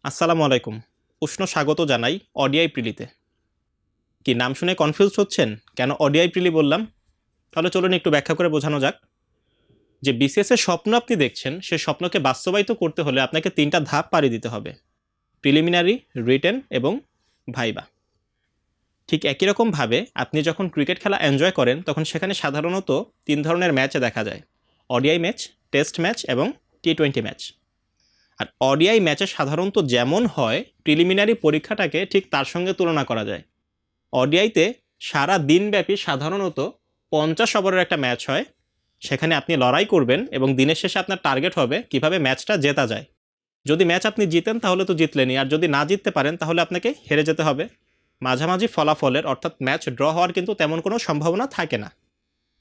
আসসালামু আলাইকুম। উষ্ণ স্বাগত জানাই অডিআই প্রিলিতে। কি নাম শুনে কনফিউজড হচ্ছেন কেন অডিআই প্রিলি বললাম? তাহলে চলুন একটু ব্যাখ্যা করে বোঝানো যাক। যে বিসিএস এর স্বপ্ন আপনি দেখছেন সেই স্বপ্নকে বাস্তবায়িত করতে হলে আপনাকে ৩টা ধাপ পাড়ি দিতে হবে: প্রিলিমিনারি, রিটেন এবং ভাইবা। ঠিক একই রকমভাবে আপনি যখন ক্রিকেট খেলা এনজয় করেন তখন সেখানে সাধারণত ৩ ধরনের ম্যাচ দেখা যায়: অডিআই ম্যাচ, টেস্ট ম্যাচ এবং টি-20 ম্যাচ। আর অডিআই ম্যাচে সাধারণত যেমন হয় প্রিলিমিনারি পরীক্ষাটাকে ঠিক তার সঙ্গে তুলনা করা যায়। অডিআইতে সারা দিনব্যাপী সাধারণত 50 ওভারের একটা ম্যাচ হয়। সেখানে আপনি লড়াই করবেন এবং দিনের শেষে আপনার টার্গেট হবে কিভাবে ম্যাচটা জেতা যায়। যদি ম্যাচ আপনি জিতেন তাহলে তো জিতলেনই, আর যদি না জিততে পারেন তাহলে আপনাকে হেরে যেতে হবে। মাঝামাঝি ফলাফলের অর্থাৎ ম্যাচ ড্র হওয়ার কিন্তু তেমন কোনো সম্ভাবনা থাকে না।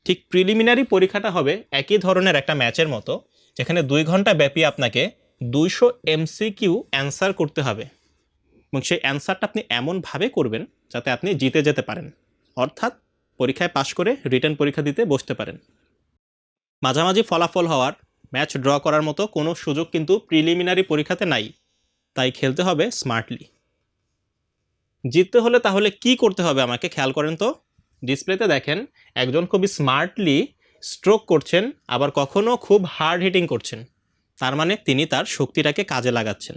ঠিক প্রিলিমিনারি পরীক্ষাটা হবে একই ধরনের একটা ম্যাচের মতো, যেখানে 2 ঘন্টা ব্যাপী আপনাকে 200 এমসিকিউ অ্যান্সার করতে হবে এবং সেই অ্যান্সারটা আপনি এমনভাবে করবেন যাতে আপনি জিতে যেতে পারেন, অর্থাৎ পরীক্ষায় পাশ করে রিটেন পরীক্ষা দিতে বসতে পারেন। মাঝামাঝি ফলাফল হওয়ার, ম্যাচ ড্র করার মতো কোনো সুযোগ কিন্তু প্রিলিমিনারি পরীক্ষাতে নাই। তাই খেলতে হবে স্মার্টলি। জিততে হলে তাহলে কি করতে হবে আমাকে খেয়াল করেন তো। ডিসপ্লেতে দেখেন একজন খুবই স্মার্টলি স্ট্রোক করছেন, আবার কখনো খুব হার্ড হিটিং করছেন। তার মানে তিনি তার শক্তিটাকে কাজে লাগাচ্ছেন।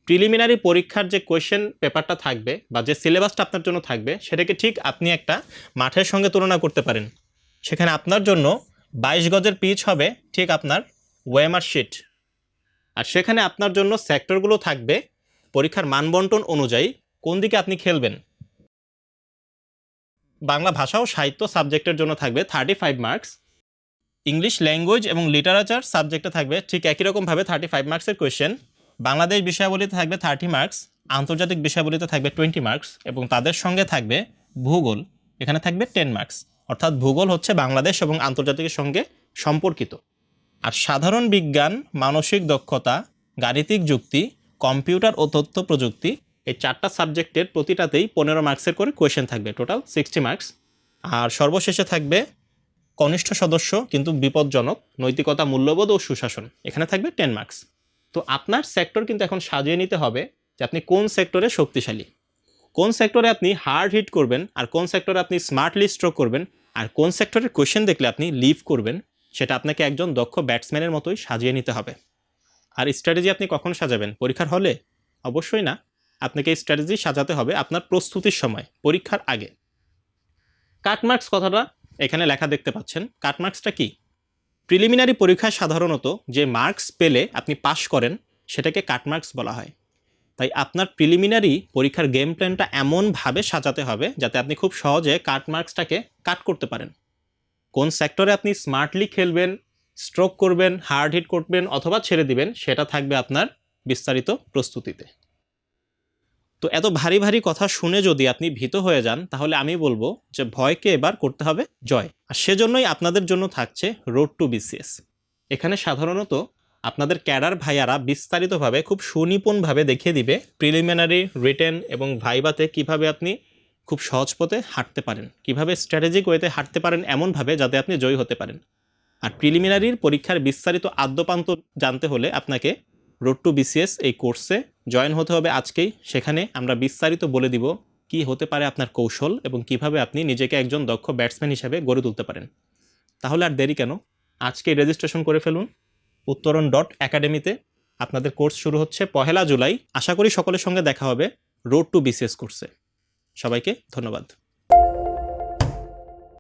প্রিলিমিনারি পরীক্ষার যে কোয়েশ্চেন পেপারটা থাকবে বা যে সিলেবাসটা আপনার জন্য থাকবে সেটাকে ঠিক আপনি একটা মাঠের সঙ্গে তুলনা করতে পারেন। সেখানে আপনার জন্য 22 গজের পিচ হবে ঠিক আপনার ওয়েমার শিট, আর সেখানে আপনার জন্য সেক্টরগুলো থাকবে পরীক্ষার মানবন্টন অনুযায়ী কোন দিকে আপনি খেলবেন। বাংলা ভাষা ও সাহিত্য সাবজেক্টের জন্য থাকবে 35 মার্কস। ইংলিশ ল্যাঙ্গুয়েজ এবং লিটারেচার সাবজেক্টে থাকবে ঠিক একই রকমভাবে 35 মার্কসের কোয়েশ্চেন। বাংলাদেশ বিষয়াবলীতে থাকবে 30 মার্কস, আন্তর্জাতিক বিষয়াবলীতে থাকবে 20 মার্কস এবং তাদের সঙ্গে থাকবে ভূগোল, এখানে থাকবে 10 মার্কস। অর্থাৎ ভূগোল হচ্ছে বাংলাদেশ এবং আন্তর্জাতিকের সঙ্গে সম্পর্কিত। আর সাধারণ বিজ্ঞান, মানসিক দক্ষতা, গাণিতিক যুক্তি, কম্পিউটার ও তথ্য প্রযুক্তি, এই 4টা সাবজেক্টের প্রতিটাতেই 15 মার্কসের করে কোয়েশ্চেন থাকবে, টোটাল 60 মার্কস। আর সর্বশেষে থাকবে কনিষ্ঠ সদস্য কিন্তু বিপজ্জনক, নৈতিকতা, মূল্যবোধ ও সুশাসন, এখানে থাকবে 10 মার্কস। তো আপনার সেক্টর কিন্তু এখন সাজিয়ে নিতে হবে যে আপনি কোন সেক্টরে শক্তিশালী, কোন সেক্টরে আপনি হার্ড হিট করবেন, আর কোন সেক্টরে আপনি স্মার্টলি স্ট্রোক করবেন, আর কোন সেক্টরের কোয়েশ্চেন দেখলে আপনি লিভ করবেন। সেটা আপনাকে একজন দক্ষ ব্যাটসম্যানের মতোই সাজিয়ে নিতে হবে। আর স্ট্র্যাটেজি আপনি কখন সাজাবেন? পরীক্ষার হলে? অবশ্যই না। আপনাকে এই স্ট্র্যাটেজি সাজাতে হবে আপনার প্রস্তুতির সময়, পরীক্ষার আগে। কাটমার্কস কথাটা এখানে লেখা দেখতে পাচ্ছেন। কাটমার্কসটা কি? প্রিলিমিনারি পরীক্ষায় সাধারণত যে মার্কস পেলে আপনি পাস করেন সেটাকে কাটমার্কস বলা হয়। তাই আপনার প্রিলিমিনারি পরীক্ষার গেম প্ল্যানটা এমনভাবে সাজাতে হবে যাতে আপনি খুব সহজে কাটমার্কসটাকে কাট করতে পারেন। কোন সেক্টরে আপনি স্মার্টলি খেলবেন, স্ট্রোক করবেন, হার্ড হিট করবেন অথবা ছেড়ে দিবেন, সেটা থাকবে আপনার বিস্তারিত প্রস্তুতিতে। তো এত ভারী ভারী কথা শুনে যদি আপনি ভীত হয়ে যান তাহলে আমি বলবো যে ভয়কে এবার করতে হবে জয়। আর সেজন্যই আপনাদের জন্য থাকছে রোড টু বিসিএস। এখানে সাধারণত আপনাদের ক্যাডার ভাইয়ারা বিস্তারিতভাবে খুব সুনিপুণভাবে দেখিয়ে দিবে প্রিলিমিনারি, রিটেন এবং ভাইভাতে কিভাবে আপনি খুব সহজ পথে হাঁটতে পারেন, কিভাবে স্ট্র্যাটেজিক ওয়েতে হাঁটতে পারেন এমনভাবে যাতে আপনি জয়ী হতে পারেন। আর প্রিলিমিনারির পরীক্ষার বিস্তারিত আদ্যপান্ত জানতে হলে আপনাকে রোড টু বিসিএস এই কোর্সে জয়েন হতে হবে আজকেই। সেখানে আমরা বিস্তারিত বলে দিব কি হতে পারে আপনার কৌশল এবং কিভাবে আপনি নিজেকে একজন দক্ষ ব্যাটসম্যান হিসেবে গড়ে তুলতে পারেন। তাহলে আর দেরি কেন, আজকেই রেজিস্ট্রেশন করে ফেলুন উত্তরণ.একাডেমিতে। আপনাদের কোর্স শুরু হচ্ছে 1 জুলাই। আশা করি সকলের সঙ্গে দেখা হবে রোড টু বিসিএস কোর্সে। সবাইকে ধন্যবাদ।